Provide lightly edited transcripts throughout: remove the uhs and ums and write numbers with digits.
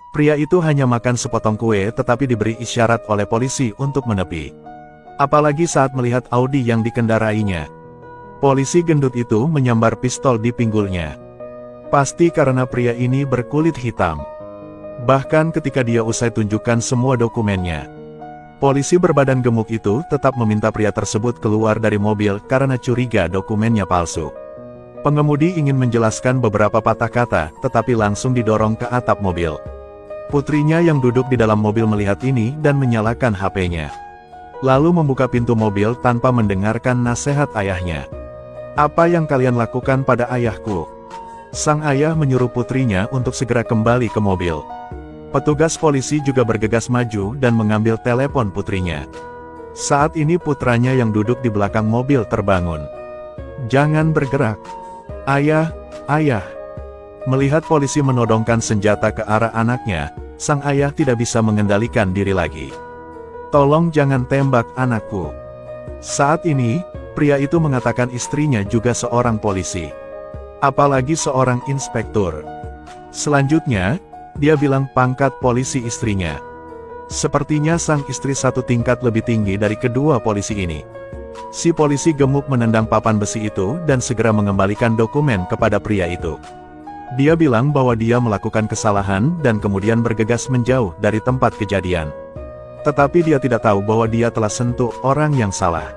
Pria itu hanya makan sepotong kue tetapi diberi isyarat oleh polisi untuk menepi. Apalagi saat melihat Audi yang dikendarainya. Polisi gendut itu menyambar pistol di pinggulnya. Pasti karena pria ini berkulit hitam. Bahkan ketika dia usai tunjukkan semua dokumennya, polisi berbadan gemuk itu tetap meminta pria tersebut keluar dari mobil karena curiga dokumennya palsu. Pengemudi ingin menjelaskan beberapa patah kata, tetapi langsung didorong ke atap mobil. Putrinya yang duduk di dalam mobil melihat ini dan menyalakan HP-nya. Lalu membuka pintu mobil tanpa mendengarkan nasihat ayahnya. "Apa yang kalian lakukan pada ayahku?" Sang ayah menyuruh putrinya untuk segera kembali ke mobil. Petugas polisi juga bergegas maju dan mengambil telepon putrinya. Saat ini putranya yang duduk di belakang mobil terbangun. "Jangan bergerak. Ayah, ayah." Melihat polisi menodongkan senjata ke arah anaknya, sang ayah tidak bisa mengendalikan diri lagi. "Tolong jangan tembak anakku." Saat ini, pria itu mengatakan istrinya juga seorang polisi. Apalagi seorang inspektur. Selanjutnya, dia bilang pangkat polisi istrinya. Sepertinya sang istri satu tingkat lebih tinggi dari kedua polisi ini. Si polisi gemuk menendang papan besi itu dan segera mengembalikan dokumen kepada pria itu. Dia bilang bahwa dia melakukan kesalahan dan kemudian bergegas menjauh dari tempat kejadian. Tetapi dia tidak tahu bahwa dia telah sentuh orang yang salah.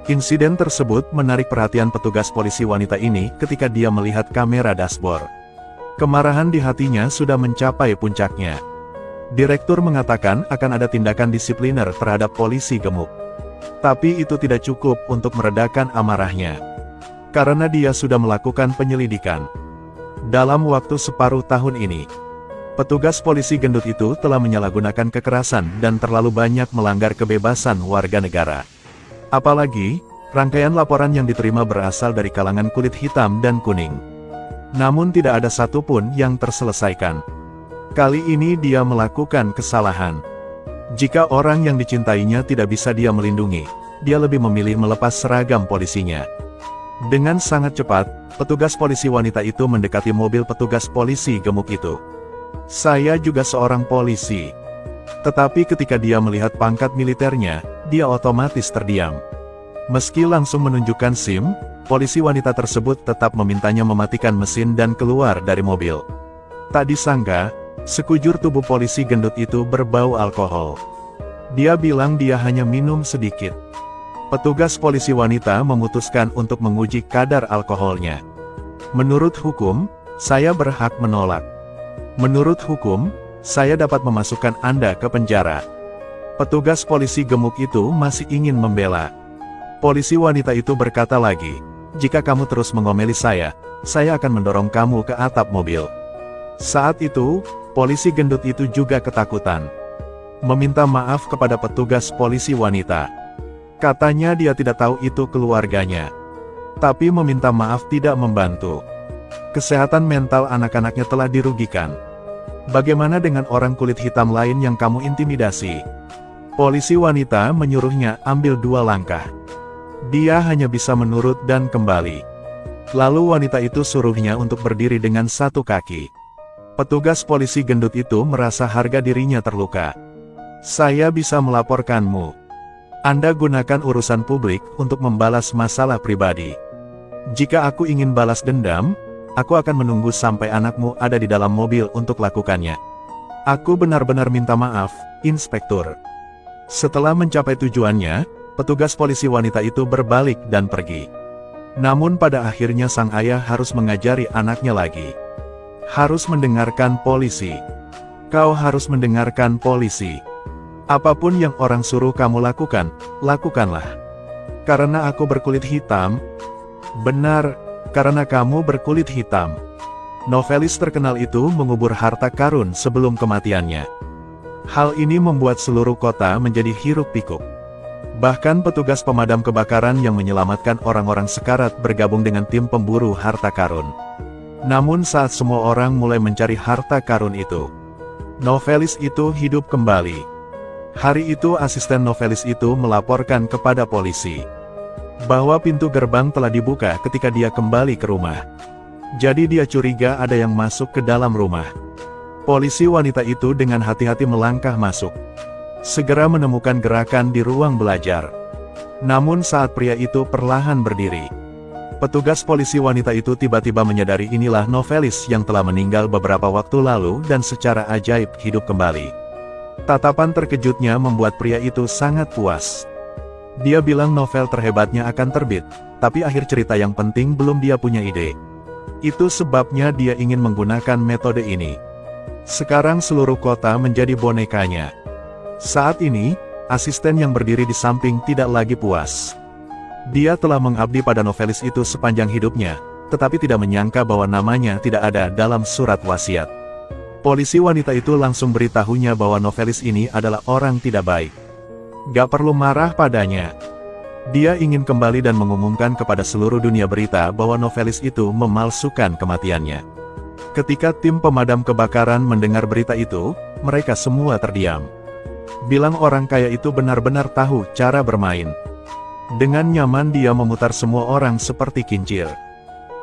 Insiden tersebut menarik perhatian petugas polisi wanita ini ketika dia melihat kamera dashboard. Kemarahan di hatinya sudah mencapai puncaknya. Direktur mengatakan akan ada tindakan disipliner terhadap polisi gemuk. Tapi itu tidak cukup untuk meredakan amarahnya. Karena dia sudah melakukan penyelidikan. Dalam waktu separuh tahun ini, petugas polisi gendut itu telah menyalahgunakan kekerasan dan terlalu banyak melanggar kebebasan warga negara. Apalagi, rangkaian laporan yang diterima berasal dari kalangan kulit hitam dan kuning. Namun tidak ada satupun yang terselesaikan. Kali ini dia melakukan kesalahan. Jika orang yang dicintainya tidak bisa dia melindungi, dia lebih memilih melepas seragam polisinya. Dengan sangat cepat, petugas polisi wanita itu mendekati mobil petugas polisi gemuk itu. "Saya juga seorang polisi." Tetapi ketika dia melihat pangkat militernya, dia otomatis terdiam. Meski langsung menunjukkan SIM, polisi wanita tersebut tetap memintanya mematikan mesin dan keluar dari mobil. Tak disangka, sekujur tubuh polisi gendut itu berbau alkohol. Dia bilang dia hanya minum sedikit. Petugas polisi wanita memutuskan untuk menguji kadar alkoholnya. "Menurut hukum, saya berhak menolak. Menurut hukum, saya dapat memasukkan Anda ke penjara." Petugas polisi gemuk itu masih ingin membela. Polisi wanita itu berkata lagi, "Jika kamu terus mengomeli saya akan mendorong kamu ke atap mobil." Saat itu, polisi gendut itu juga ketakutan. Meminta maaf kepada petugas polisi wanita. Katanya dia tidak tahu itu keluarganya. Tapi meminta maaf tidak membantu. Kesehatan mental anak-anaknya telah dirugikan. "Bagaimana dengan orang kulit hitam lain yang kamu intimidasi?" Polisi wanita menyuruhnya ambil 2 langkah. Dia hanya bisa menurut dan kembali. Lalu wanita itu suruhnya untuk berdiri dengan 1 kaki. Petugas polisi gendut itu merasa harga dirinya terluka. "Saya bisa melaporkanmu. Anda gunakan urusan publik untuk membalas masalah pribadi. Jika aku ingin balas dendam, aku akan menunggu sampai anakmu ada di dalam mobil untuk lakukannya. Aku benar-benar minta maaf, Inspektur." Setelah mencapai tujuannya, petugas polisi wanita itu berbalik dan pergi. Namun pada akhirnya sang ayah harus mengajari anaknya lagi. Harus mendengarkan polisi. Kau harus mendengarkan polisi. Apapun yang orang suruh kamu lakukan, lakukanlah. Karena aku berkulit hitam. Benar, karena kamu berkulit hitam. Novelis terkenal itu mengubur harta karun sebelum kematiannya. Hal ini membuat seluruh kota menjadi hiruk-pikuk. Bahkan petugas pemadam kebakaran yang menyelamatkan orang-orang sekarat bergabung dengan tim pemburu harta karun. Namun saat semua orang mulai mencari harta karun itu, Novelis itu hidup kembali. Hari itu asisten Novelis itu melaporkan kepada polisi bahwa pintu gerbang telah dibuka ketika dia kembali ke rumah. Jadi dia curiga ada yang masuk ke dalam rumah. Polisi wanita itu dengan hati-hati melangkah masuk. Segera menemukan gerakan di ruang belajar. Namun saat pria itu perlahan berdiri, petugas polisi wanita itu tiba-tiba menyadari inilah novelis yang telah meninggal beberapa waktu lalu dan secara ajaib hidup kembali. Tatapan terkejutnya membuat pria itu sangat puas. Dia bilang novel terhebatnya akan terbit, tapi akhir cerita yang penting belum dia punya ide. Itu sebabnya dia ingin menggunakan metode ini. Sekarang seluruh kota menjadi bonekanya. Saat ini, asisten yang berdiri di samping tidak lagi puas. Dia telah mengabdi pada novelis itu sepanjang hidupnya, tetapi tidak menyangka bahwa namanya tidak ada dalam surat wasiat. Polisi wanita itu langsung beritahunya bahwa novelis ini adalah orang tidak baik. Gak perlu marah padanya. Dia ingin kembali dan mengumumkan kepada seluruh dunia berita bahwa novelis itu memalsukan kematiannya. Ketika tim pemadam kebakaran mendengar berita itu, mereka semua terdiam. Bilang orang kaya itu benar-benar tahu cara bermain. Dengan nyaman dia memutar semua orang seperti kincir.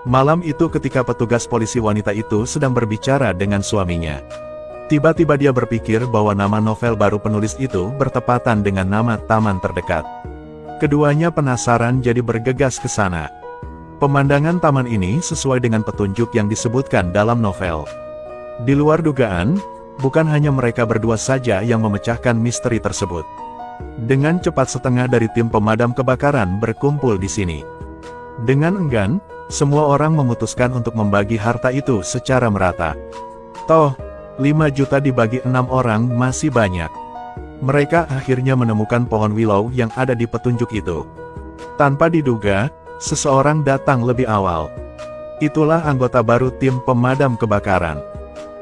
Malam itu ketika petugas polisi wanita itu sedang berbicara dengan suaminya, tiba-tiba dia berpikir bahwa nama novel baru penulis itu bertepatan dengan nama taman terdekat. Keduanya penasaran jadi bergegas ke sana. Pemandangan taman ini sesuai dengan petunjuk yang disebutkan dalam novel. Di luar dugaan, bukan hanya mereka berdua saja yang memecahkan misteri tersebut. Dengan cepat setengah dari tim pemadam kebakaran berkumpul di sini. Dengan enggan, semua orang memutuskan untuk membagi harta itu secara merata. Toh, 5 juta dibagi 6 orang masih banyak. Mereka akhirnya menemukan pohon willow yang ada di petunjuk itu. Tanpa diduga, seseorang datang lebih awal. Itulah anggota baru tim pemadam kebakaran.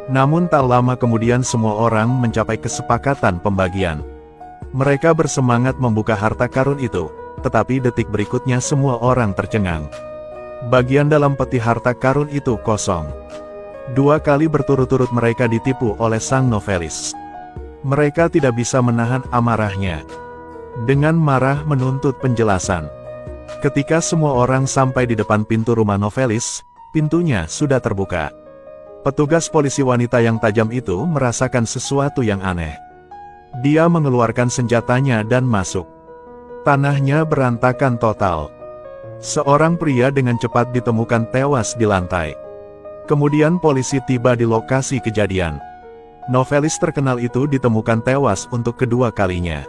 Namun tak lama kemudian semua orang mencapai kesepakatan pembagian. Mereka bersemangat membuka harta karun itu, tetapi detik berikutnya semua orang tercengang. Bagian dalam peti harta karun itu kosong. 2 kali berturut-turut mereka ditipu oleh sang novelis. Mereka tidak bisa menahan amarahnya. Dengan marah menuntut penjelasan. Ketika semua orang sampai di depan pintu rumah novelis, pintunya sudah terbuka. Petugas polisi wanita yang tajam itu merasakan sesuatu yang aneh. Dia mengeluarkan senjatanya dan masuk. Tanahnya berantakan total. Seorang pria dengan cepat ditemukan tewas di lantai. Kemudian polisi tiba di lokasi kejadian. Novelis terkenal itu ditemukan tewas untuk kedua kalinya.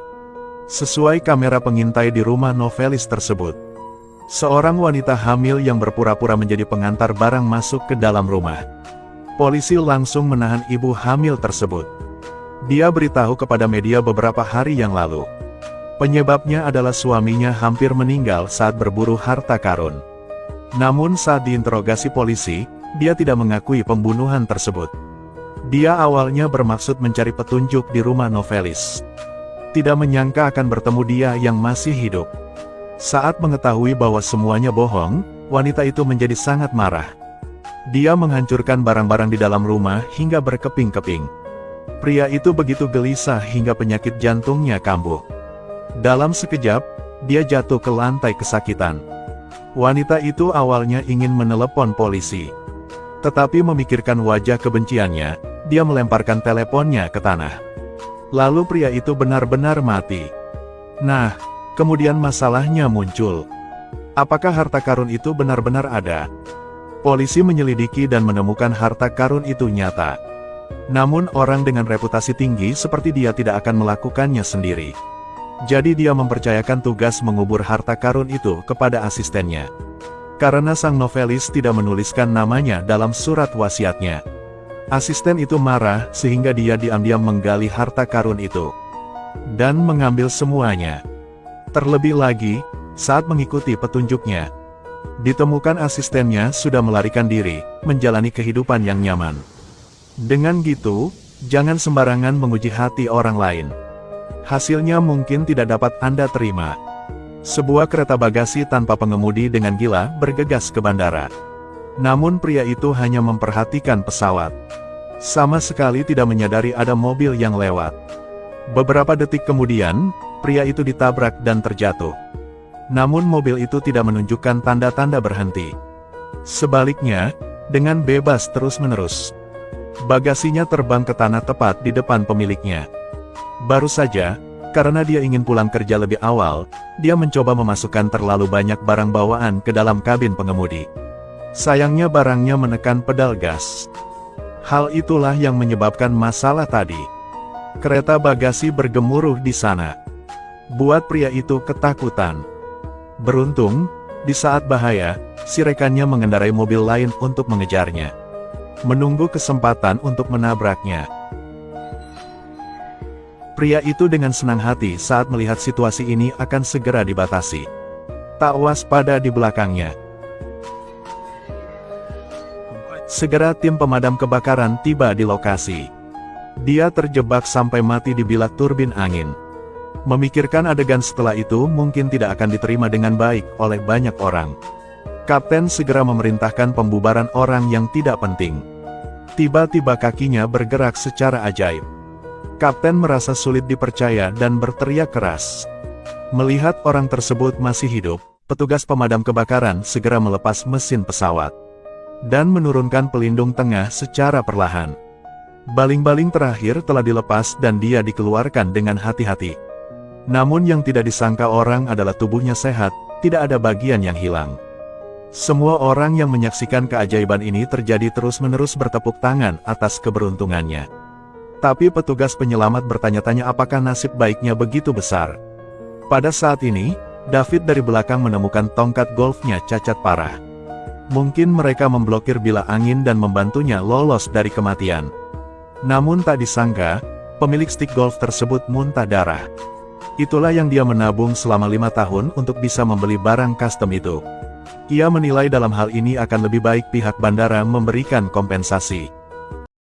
Sesuai kamera pengintai di rumah novelis tersebut, seorang wanita hamil yang berpura-pura menjadi pengantar barang masuk ke dalam rumah. Polisi langsung menahan ibu hamil tersebut. Dia beritahu kepada media beberapa hari yang lalu. Penyebabnya adalah suaminya hampir meninggal saat berburu harta karun. Namun saat diinterogasi polisi, dia tidak mengakui pembunuhan tersebut. Dia awalnya bermaksud mencari petunjuk di rumah novelis. Tidak menyangka akan bertemu dia yang masih hidup. Saat mengetahui bahwa semuanya bohong, wanita itu menjadi sangat marah. Dia menghancurkan barang-barang di dalam rumah hingga berkeping-keping. Pria itu begitu gelisah hingga penyakit jantungnya kambuh. Dalam sekejap, dia jatuh ke lantai kesakitan. Wanita itu awalnya ingin menelepon polisi. Tetapi memikirkan wajah kebenciannya, dia melemparkan teleponnya ke tanah. Lalu pria itu benar-benar mati. Nah, kemudian masalahnya muncul. Apakah harta karun itu benar-benar ada? Polisi menyelidiki dan menemukan harta karun itu nyata. Namun orang dengan reputasi tinggi seperti dia tidak akan melakukannya sendiri. Jadi dia mempercayakan tugas mengubur harta karun itu kepada asistennya. Karena sang novelis tidak menuliskan namanya dalam surat wasiatnya, asisten itu marah sehingga dia diam-diam menggali harta karun itu dan mengambil semuanya. Terlebih lagi, saat mengikuti petunjuknya, ditemukan asistennya sudah melarikan diri, menjalani kehidupan yang nyaman. Dengan gitu, jangan sembarangan menguji hati orang lain. Hasilnya mungkin tidak dapat Anda terima. Sebuah kereta bagasi tanpa pengemudi dengan gila bergegas ke bandara. Namun pria itu hanya memperhatikan pesawat. Sama sekali tidak menyadari ada mobil yang lewat. Beberapa detik kemudian, pria itu ditabrak dan terjatuh. Namun mobil itu tidak menunjukkan tanda-tanda berhenti. Sebaliknya, dengan bebas terus-menerus. Bagasinya terbang ke tanah tepat di depan pemiliknya. Baru saja, karena dia ingin pulang kerja lebih awal, dia mencoba memasukkan terlalu banyak barang bawaan ke dalam kabin pengemudi. Sayangnya barangnya menekan pedal gas. Hal itulah yang menyebabkan masalah tadi. Kereta bagasi bergemuruh di sana. Buat pria itu ketakutan. Beruntung, di saat bahaya, si rekannya mengendarai mobil lain untuk mengejarnya. Menunggu kesempatan untuk menabraknya. Pria itu dengan senang hati saat melihat situasi ini akan segera dibatasi. Tak waspada di belakangnya. Segera tim pemadam kebakaran tiba di lokasi. Dia terjebak sampai mati di bilah turbin angin. Memikirkan adegan setelah itu mungkin tidak akan diterima dengan baik oleh banyak orang. Kapten segera memerintahkan pembubaran orang yang tidak penting. Tiba-tiba kakinya bergerak secara ajaib. Kapten merasa sulit dipercaya dan berteriak keras. Melihat orang tersebut masih hidup, petugas pemadam kebakaran segera melepas mesin pesawat dan menurunkan pelindung tengah secara perlahan. Baling-baling terakhir telah dilepas dan dia dikeluarkan dengan hati-hati. Namun yang tidak disangka orang adalah tubuhnya sehat, tidak ada bagian yang hilang. Semua orang yang menyaksikan keajaiban ini terjadi terus-menerus bertepuk tangan atas keberuntungannya. Tapi petugas penyelamat bertanya-tanya apakah nasib baiknya begitu besar. Pada saat ini, David dari belakang menemukan tongkat golfnya cacat parah. Mungkin mereka memblokir bilah angin dan membantunya lolos dari kematian. Namun tak disangka, pemilik stick golf tersebut muntah darah. Itulah yang dia menabung selama 5 tahun untuk bisa membeli barang custom itu. Ia menilai dalam hal ini akan lebih baik pihak bandara memberikan kompensasi.